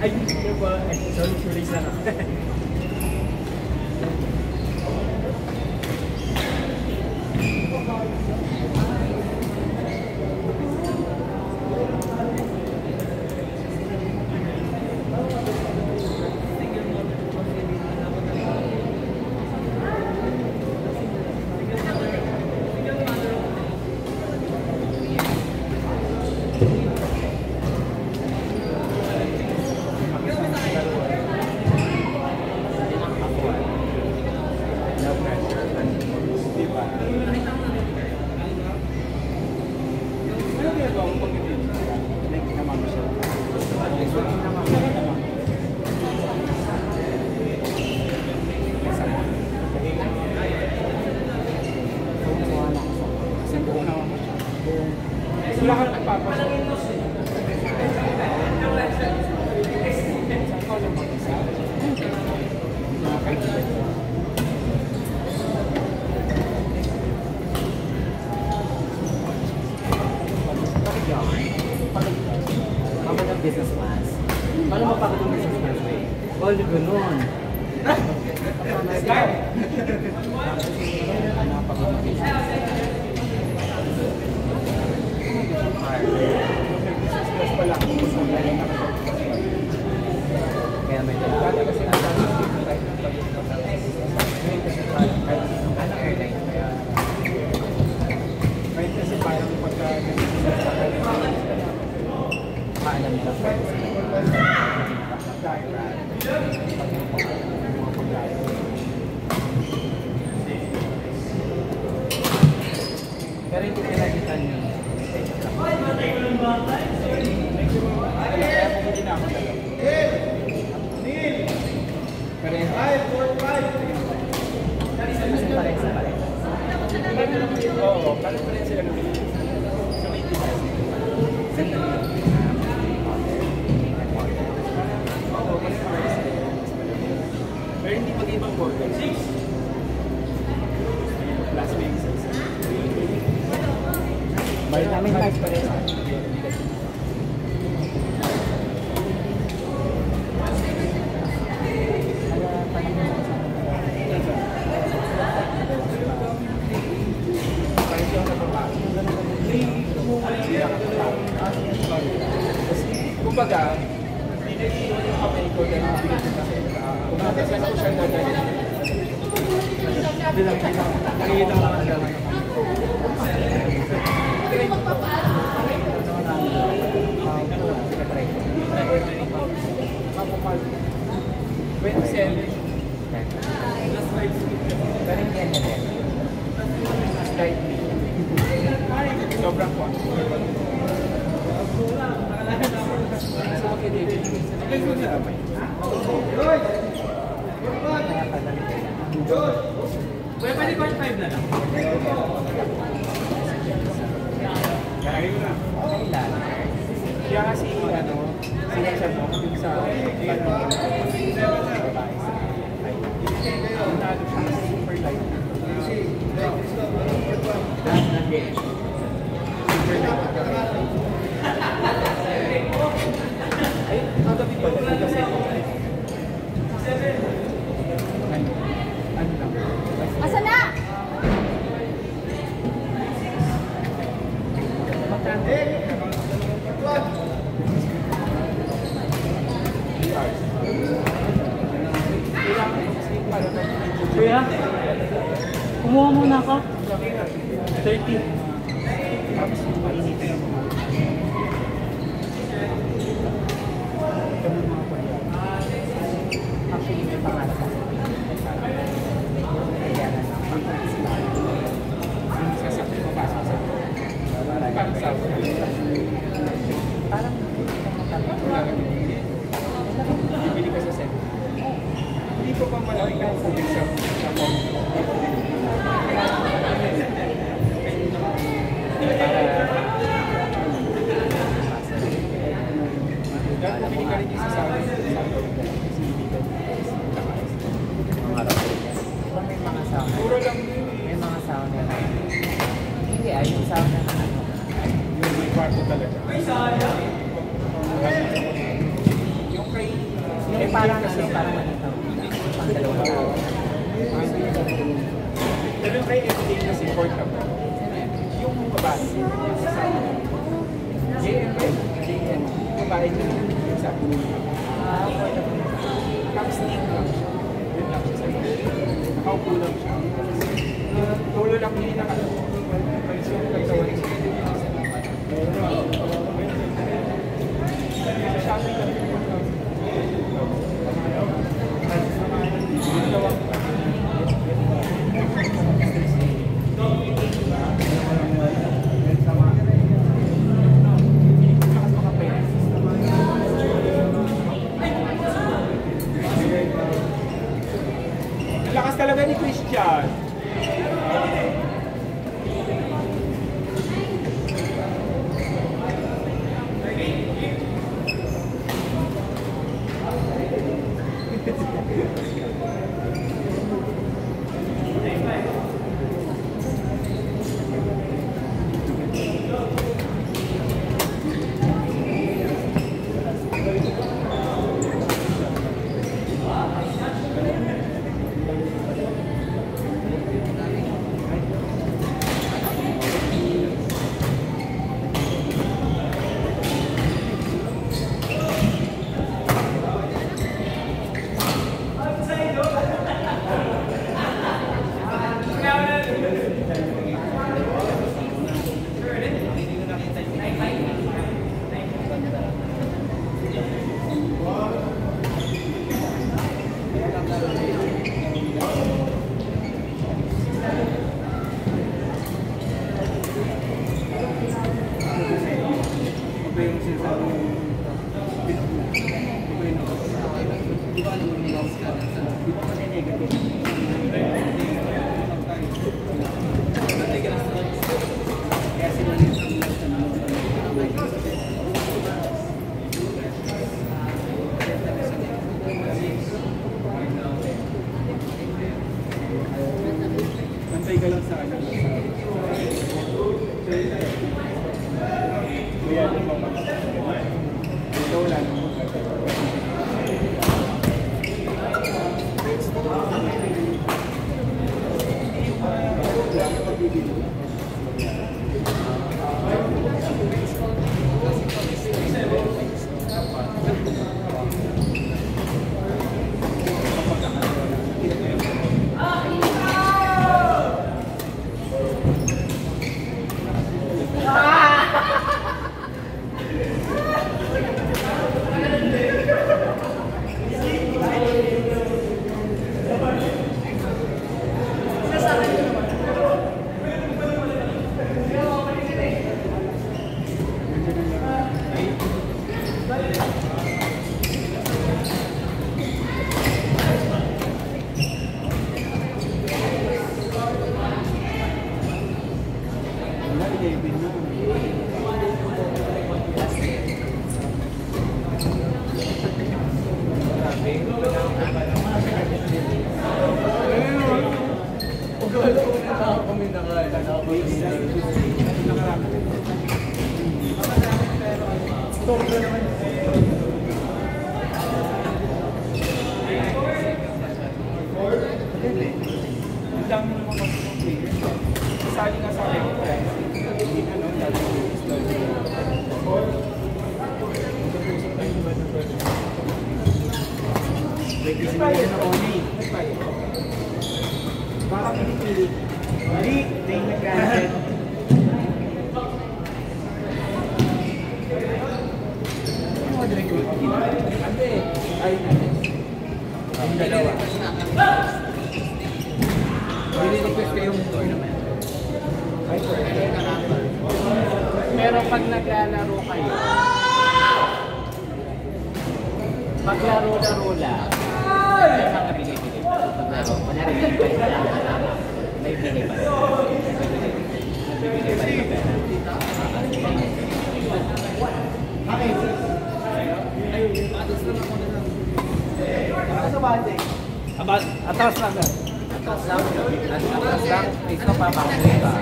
Ay, yun po. Ay, sorry, curious lang ako. Wala ka nagpapasok. Mama ng business class. Paano mapakot yung business class? All the ganun. Kaya may dalawa kasi airline kaya Kasi parang pagka maalam nila pwede sila. Pero hindi pinalitan yun. oo, parang pa rin sila naman. Pero hindi mag-ibang border. Last week. Balik namin guys pa rin. Kumbaga, hindi yung kamay ko dahil hindi ko kasi kumbaga ko siya na dahil nakikita ko lang naman. Sobrang po. Pwede pa rin 5 na lang. Kaya kasi ano, sinasya mo yung sa super light. Super light. Ay, kagabi ba kasi ano lang. Asa na? Kuya, kumuha muna ako. 30. Tapos mainitin mo. Actually, may pangalan ako. Kaya na Yung sasakit mo pa sa parang bibili ka sa set. Hindi ko pa malaki ka sa phone. Dahil bumili ka rin isa sa akin. may mga sound. Puro lang May mga sound na hindi ay yung sound na yung may kwarto talaga. Yung kay Eh, parang ano, parang pang dalawang tao. Pero kay everything kasi portable. Yung babae, yung sa JNL, yung babae niya, yung sa puno. Tapos ning lang siya. Yun lang siya sa iyo. Nakaupo lang siya. Tulo lang hindi nakalala. Shopping kami. Lakas talaga ni Christian. Antay ka lang sa kanya. Kaya yung mga ito wala naman. Ang dami naman kasi ng players. Isali nga sa akin, hindi na no, dati nag-expire na Oni. Baka pinipili. Hindi, they nag-granted. Ano mo direct ko? Ante, ay, ang dalawa. Nire-request kayo yung tournament. Pero pag naglalaro kayo, paglaro-laro lang, may mga binibili. Paglaro, kunyari binibili pa lang. May binibili pa. Nagbibili pa rin ka pera. Atas lang ka. Atas lang. Ikaw pa makakuli ka.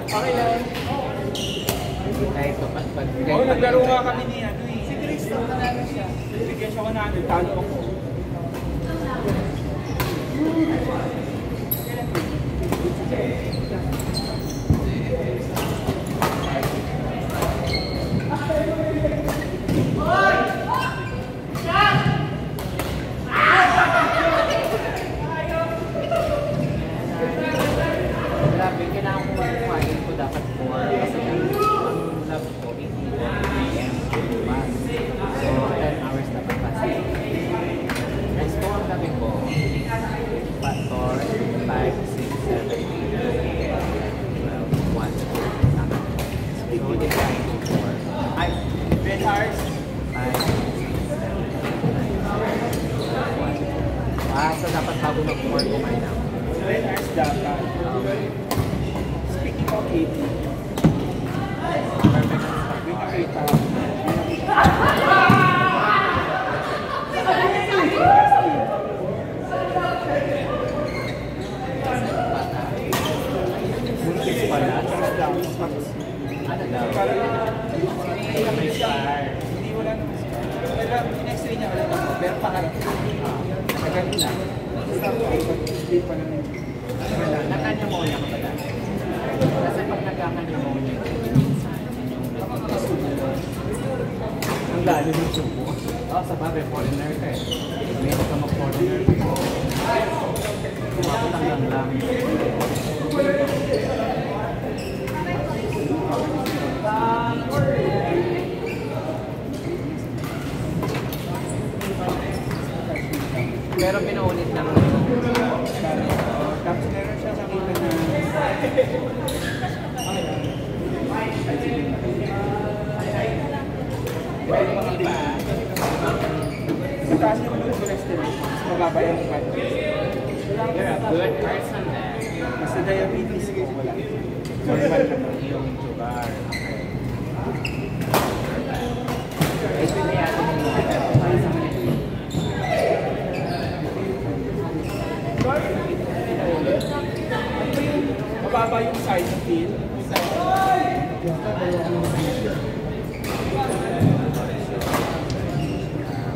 Okay lang. Kahit pag Oo, naglaro nga kami ni ano eh. Si Cristo, nanalo siya. Bigyan siya 100, talo ako. Grabe, kailangan ko mag-file ko dapat 4 kasi ang love ko, 8 p.m. So, 10 hours na pagpasa. Guys, kung ang gabi ko, 4, 5, 6, 7, 8, 12, 1, 2, 3. So, divide ko 4. Ay, 10 hours. 5, 6, 7, 8, 12, 1, 2. So dapat bago mag-4 kumain ako. 10 hours dapat. Speaking of eating, Perfect. may nakita. Buntis pala. Ano daw? May scar. Hindi wala naman siya. Pero in-x-ray niya ulit ako. Pero pangarap ko. Nagalit na. Hindi pa naman. Nagka-pneumonia ka ba dati? Kasi pag nagka-pneumonia, minsan, ang lalo ng subo. Sa bagay, foreigner ka eh. Meron ka mag-foreigner ka. Umabot hanggang lang. Pero pinaulit lang Tapos meron siya nakita na mataas yung cholesterol, mas mababa yung fat. You're a good person then. Basta diabetes ko, wala. Normal naman. Yung sugar. Okay. Ito na yata yung para sa kanila. Mababa yung size ng pill.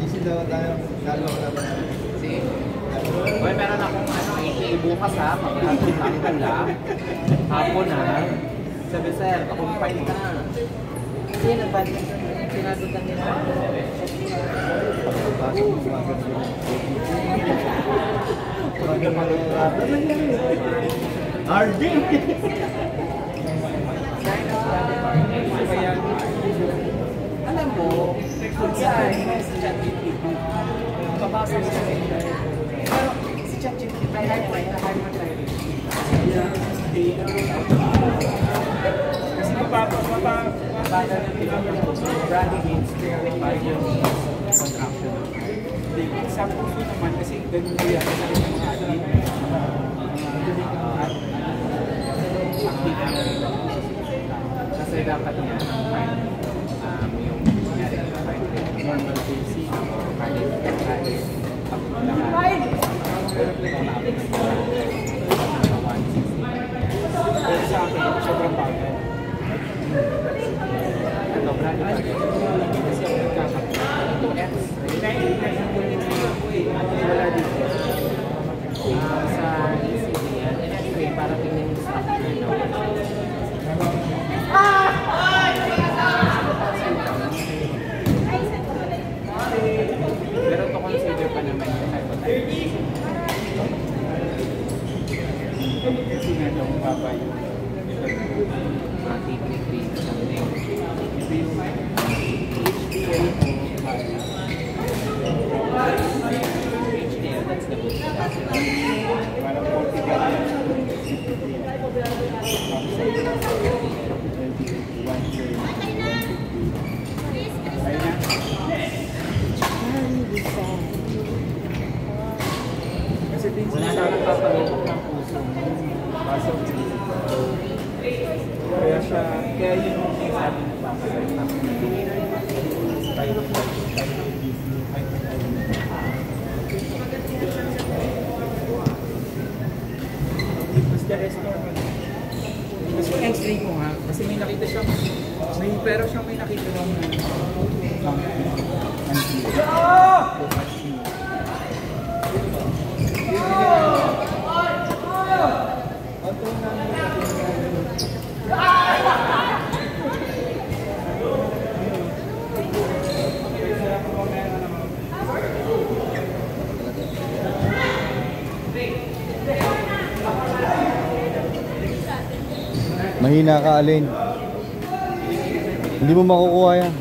Easy daw tayo. Dalawa na ba? See? Uy, meron akong bukas ha. Pagkakita lang. Hapon ha. Sabi sir, akumpay ka. Kasi nagbalik ka. Sinagutan nila. Pagkakasok mo mga ganun. RD! Alam mo, yan, si ChatGPT. Babasa mo sa pero si ChatGPT, high material. Kasi mababa Brady Gates, clarify yung contraction. sa puso naman kasi ganun na yan sa mga athlete. Kasi dapat niya yung nangyari ng fight rate, normal pulse or cardiac rate, lahat. Pero sa akin, sobrang bagal. Ito, Brady Gates. Kasi ako nagkakapit. Ito, X-ray. Wala dito. Sa ECG yan, X-ray para tingnan yung structure ng pero to consider pa naman yung hypothyroidism. Kasi nga daw mababa yung T3 something. ito yung HDL o HDL, that's the good stuff. parang 40 ka lang. Kasi din Wala na nagpapalubok ng puso mo. pasok kaya siya, kaya yun yung sinasabi ng papasay tapos mas the rest normal. Mas X-ray ko nga. Kasi may nakita siyang, pero siyang may nakita lang na Mahina ka, Alin. Hindi mo makukuha yan.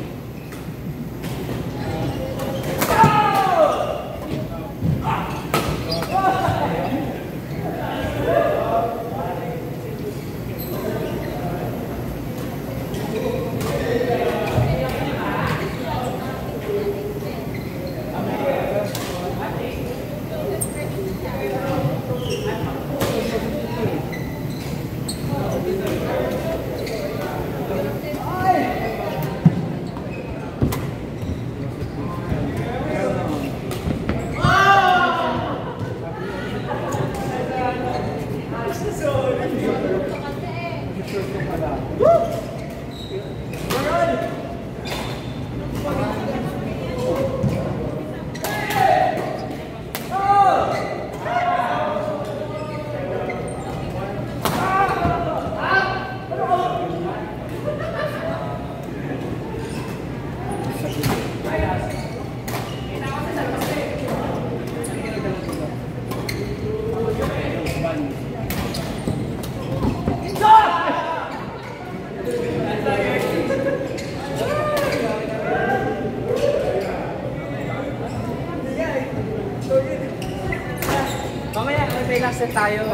Mamaya, may last set tayo.